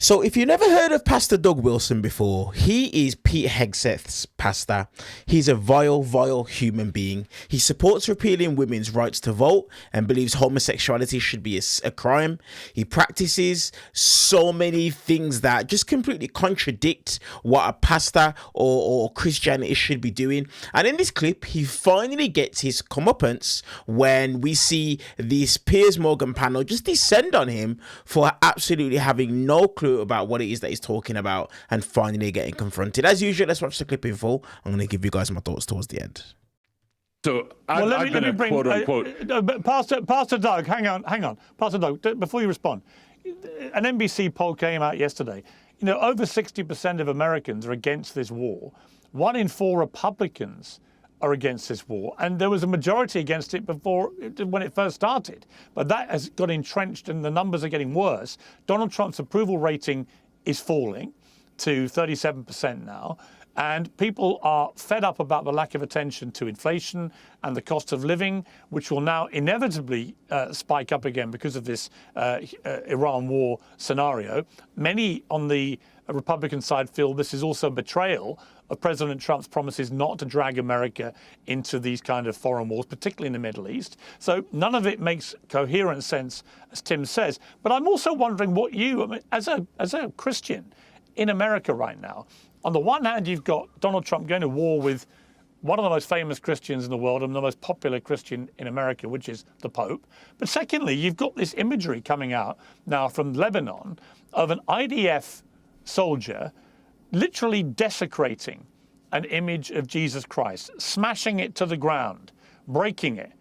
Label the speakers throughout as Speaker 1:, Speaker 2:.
Speaker 1: So if you've never heard of Pastor Doug Wilson before, he is Pete Hegseth's pastor. He's a vile, vile human being. He supports repealing women's rights to vote and believes homosexuality should be a crime. He practices so many things that just completely contradict what a pastor or Christianity should be doing. And in this clip, he finally gets his comeuppance when we see this Piers Morgan panel just descend on him for absolutely having no clue about what it is that he's talking about and finally getting confronted. As usual, let's watch the clip in full. I'm going to give you guys my thoughts towards the end.
Speaker 2: So I've been a quote unquote.
Speaker 3: Pastor Doug, hang on. Pastor Doug, before you respond, an NBC poll came out yesterday. You know, over 60% of Americans are against this war. 1 in 4 Republicans are against this war, and there was a majority against it when it first started. But that has got entrenched, and the numbers are getting worse. Donald Trump's approval rating is falling to 37% now, and people are fed up about the lack of attention to inflation and the cost of living, which will now inevitably spike up again because of this Iran war scenario. Many on the Republican side feel this is also betrayal of President Trump's promises not to drag America into these kind of foreign wars, particularly in the Middle East. So none of it makes coherent sense, as Tim says. But I'm also wondering what as a Christian in America right now, on the one hand, you've got Donald Trump going to war with one of the most famous Christians in the world and the most popular Christian in America, which is the Pope. But secondly, you've got this imagery coming out now from Lebanon of an IDF soldier literally desecrating an image of Jesus Christ, smashing it to the ground, breaking it.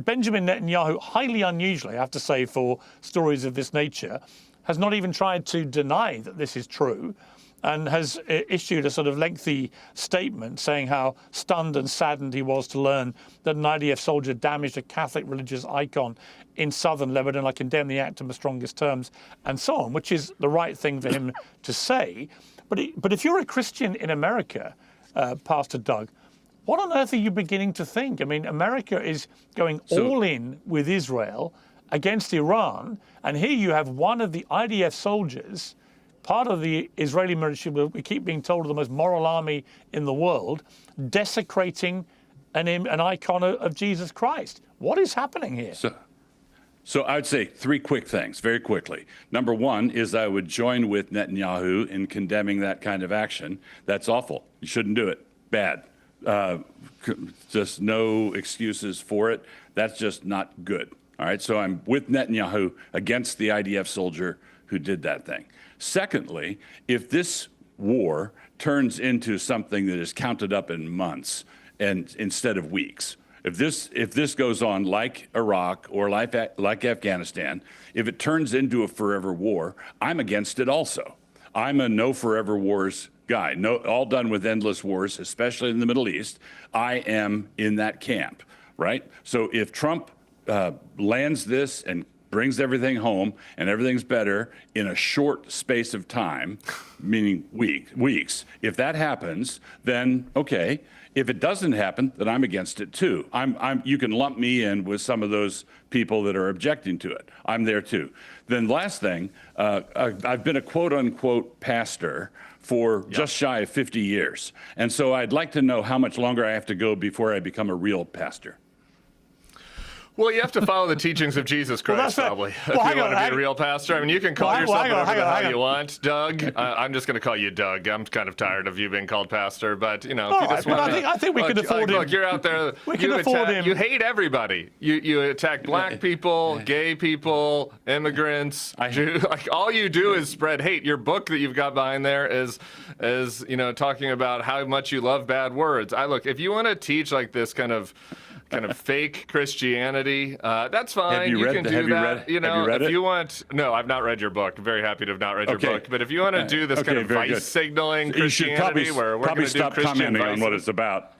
Speaker 3: Benjamin Netanyahu, highly unusually, I have to say, for stories of this nature, has not even tried to deny that this is true, and has issued a sort of lengthy statement saying how stunned and saddened he was to learn that an IDF soldier damaged a Catholic religious icon in southern Lebanon. I condemn the act in the strongest terms, and so on, which is the right thing for him to say. But if you're a Christian in America, Pastor Doug, what on earth are you beginning to think? I mean, America is going all in with Israel against Iran, and here you have one of the IDF soldiers, part of the Israeli military, we keep being told, the most moral army in the world, desecrating an icon of Jesus Christ. What is happening here?
Speaker 2: So I'd say 3 quick things, very quickly. Number 1 is I would join with Netanyahu in condemning that kind of action. That's awful. You shouldn't do it. Bad. Just no excuses for it. That's just not good. All right, so I'm with Netanyahu against the IDF soldier who did that thing. Secondly, if this war turns into something that is counted up in months and instead of weeks, if this goes on like Iraq or like Afghanistan, if it turns into a forever war, I'm against it also. I'm a no forever wars guy. No, all done with endless wars, especially in the Middle East. I am in that camp, right? So if Trump lands this and brings everything home and everything's better in a short space of time, meaning weeks, if that happens, then okay. If it doesn't happen, then I'm against it too. You can lump me in with some of those people that are objecting to it. I'm there too. Then last thing, I've been a quote unquote pastor for just shy of 50 years. And so I'd like to know how much longer I have to go before I become a real pastor.
Speaker 4: Well, you have to follow the teachings of Jesus Christ, probably, if you want to be a real pastor. I mean, you can call yourself whatever the hell you want, Doug. I'm just going to call you Doug. I'm kind of tired of you being called pastor, but, you know, if you just want to...
Speaker 3: I think we can afford him.
Speaker 4: Look, you're out there, you hate everybody. You attack black people, gay people, immigrants. Like, all you do is spread hate. Your book that you've got behind there is you know, talking about how much you love bad words. Look, if you want to teach like this kind of fake Christianity, that's fine. You can do that. You know, if you want. No, I've not read your book. I'm very happy to have not read your book. But if you want to do this kind of vice signaling Christianity, where we're going to do Christian
Speaker 2: commenting
Speaker 4: vices,
Speaker 2: on what it's about.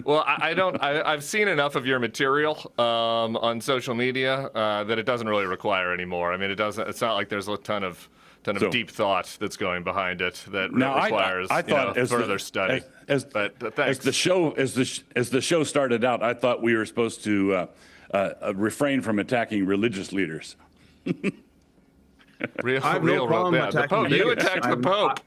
Speaker 4: Well, I've seen enough of your material on social media that it doesn't really require anymore. I mean, it's not like there's a ton of deep thought that's going behind it that requires further study. As
Speaker 2: the show started out, I thought we were supposed to refrain from attacking religious leaders.
Speaker 4: I
Speaker 5: have no problem attacking
Speaker 4: the Pope. You attacked the Pope.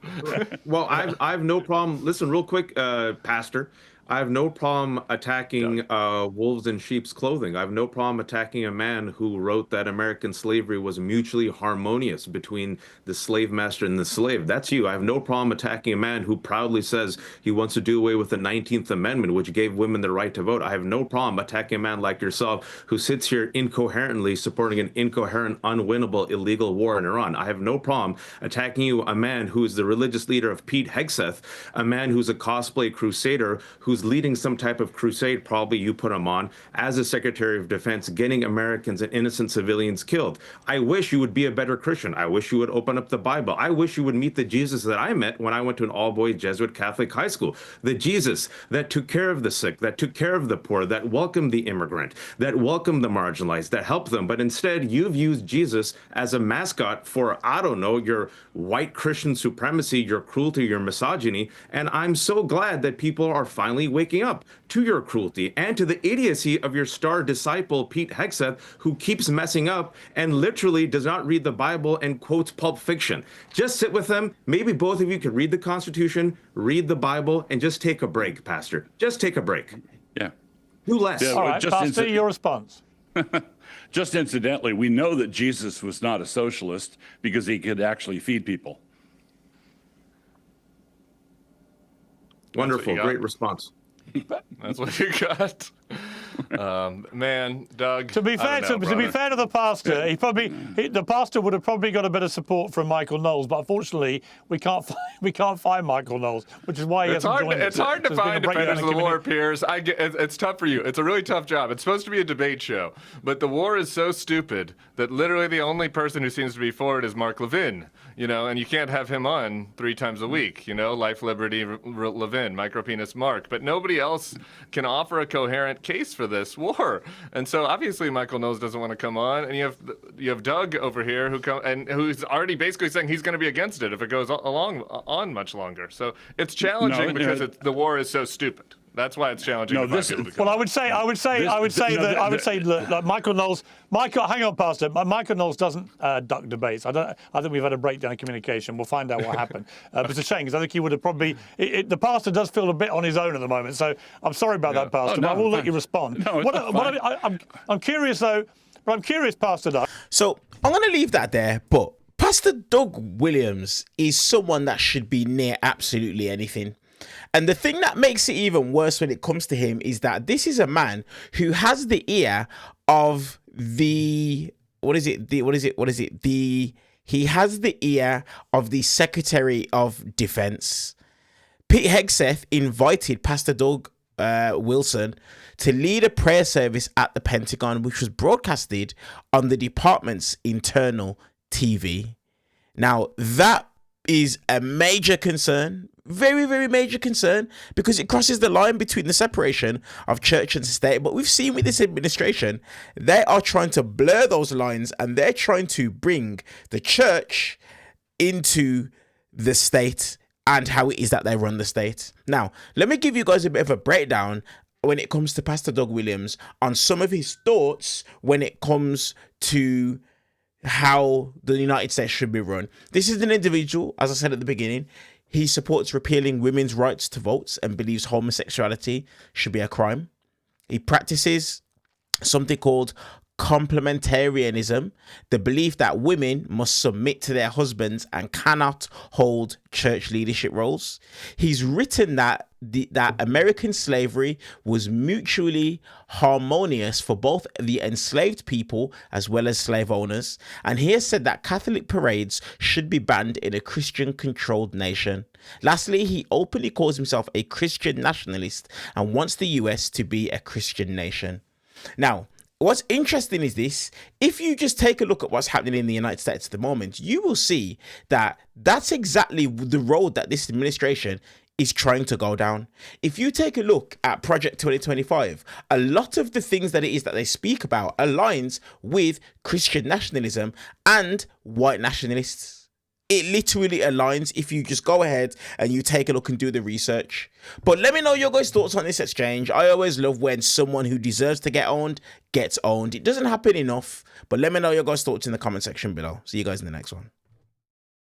Speaker 5: Well, I have no problem. Listen, real quick, Pastor. I have no problem attacking wolves in sheep's clothing. I have no problem attacking a man who wrote that American slavery was mutually harmonious between the slave master and the slave. That's you. I have no problem attacking a man who proudly says he wants to do away with the 19th Amendment, which gave women the right to vote. I have no problem attacking a man like yourself who sits here incoherently supporting an incoherent, unwinnable, illegal war in Iran. I have no problem attacking you, a man who is the religious leader of Pete Hegseth, a man who's a cosplay crusader, who's leading some type of crusade, probably you put him on, as a Secretary of Defense, getting Americans and innocent civilians killed. I wish you would be a better Christian. I wish you would open up the Bible. I wish you would meet the Jesus that I met when I went to an all-boys Jesuit Catholic high school. The Jesus that took care of the sick, that took care of the poor, that welcomed the immigrant, that welcomed the marginalized, that helped them. But instead, you've used Jesus as a mascot for, I don't know, your white Christian supremacy, your cruelty, your misogyny. And I'm so glad that people are finally waking up to your cruelty and to the idiocy of your star disciple, Pete Hegseth, who keeps messing up and literally does not read the Bible and quotes Pulp Fiction. Just sit with them. Maybe both of you could read the Constitution, read the Bible, and just take a break, Pastor. Just take a break.
Speaker 2: Yeah.
Speaker 5: Do less.
Speaker 3: All right, Pastor, your response.
Speaker 2: Just incidentally, we know that Jesus was not a socialist because he could actually feed people.
Speaker 5: Wonderful. Great response.
Speaker 4: That's what you got. Man, Doug.
Speaker 3: To be fair to the pastor, the pastor would have probably got a bit of support from Michael Knowles, but unfortunately we can't find Michael Knowles, which is why he hasn't joined us.
Speaker 4: It's hard to find defenders of the war, Piers. It's tough for you. It's a really tough job. It's supposed to be a debate show, but the war is so stupid that literally the only person who seems to be for it is Mark Levin. And you can't have him on 3 times a week. Life, Liberty, Levin, micropenis Mark, but nobody else can offer a coherent case for this war. And so obviously Michael Knowles doesn't want to come on, and you have Doug over here who's already basically saying he's going to be against it if it goes on much longer. So it's challenging because the war is so stupid. That's why it's challenging.
Speaker 3: I would say that Michael Knowles. Hang on, Pastor. Michael Knowles doesn't duck debates. I think we've had a breakdown in communication. We'll find out what happened. But it's a shame because I think he would have probably. The pastor does feel a bit on his own at the moment. So I'm sorry about that, Pastor. But I will let you respond. I'm curious though. But I'm curious, Pastor Doug.
Speaker 1: So I'm going to leave that there, but Pastor Doug Williams is someone that should be near absolutely anything. And the thing that makes it even worse when it comes to him is that this is a man who has the ear of he has the ear of the Secretary of Defense. Pete Hegseth invited Pastor Doug Wilson to lead a prayer service at the Pentagon, which was broadcasted on the department's internal TV. Now, that is a major concern, very, very major concern, because it crosses the line between the separation of church and state. But we've seen with this administration, they are trying to blur those lines and they're trying to bring the church into the state and how it is that they run the state. Now, let me give you guys a bit of a breakdown when it comes to Pastor Doug Williams on some of his thoughts when it comes to how the United States should be run. This is an individual, as I said at the beginning, he supports repealing women's rights to vote and believes homosexuality should be a crime. He practices something called complementarianism, the belief that women must submit to their husbands and cannot hold church leadership roles. He's written that that American slavery was mutually harmonious for both the enslaved people as well as slave owners. And he has said that Catholic parades should be banned in a Christian-controlled nation. Lastly, he openly calls himself a Christian nationalist and wants the US to be a Christian nation. Now, what's interesting is this: if you just take a look at what's happening in the United States at the moment, you will see that that's exactly the road that this administration is trying to go down. If you take a look at Project 2025, a lot of the things that it is that they speak about aligns with Christian nationalism and white nationalists. It literally aligns if you just go ahead and you take a look and do the research. But let me know your guys' thoughts on this exchange. I always love when someone who deserves to get owned gets owned. It doesn't happen enough. But let me know your guys' thoughts in the comment section below. See you guys in the next one.